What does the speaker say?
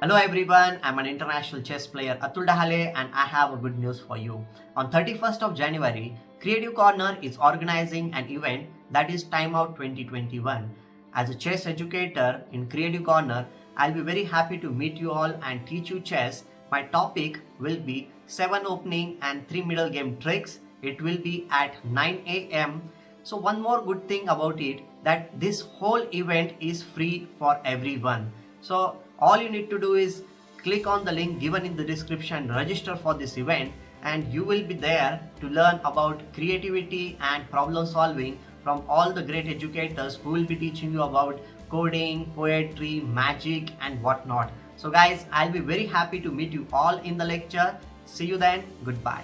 Hello everyone, I'm an international chess player Atul Dahale and I have a good news for you. On 31st of January, Creative Corner is organizing an event that is Time Out 2021. As a chess educator in Creative Corner, I'll be very happy to meet you all and teach you chess. My topic will be 7 opening and 3 middle game tricks. It will be at 9 a.m. So one more good thing about it, that this whole event is free for everyone. So all you need to do is click on the link given in the description, register for this event, and you will be there to learn about creativity and problem solving from all the great educators who will be teaching you about coding, poetry, magic and whatnot. So guys, I'll be very happy to meet you all in the lecture. See you then. Goodbye.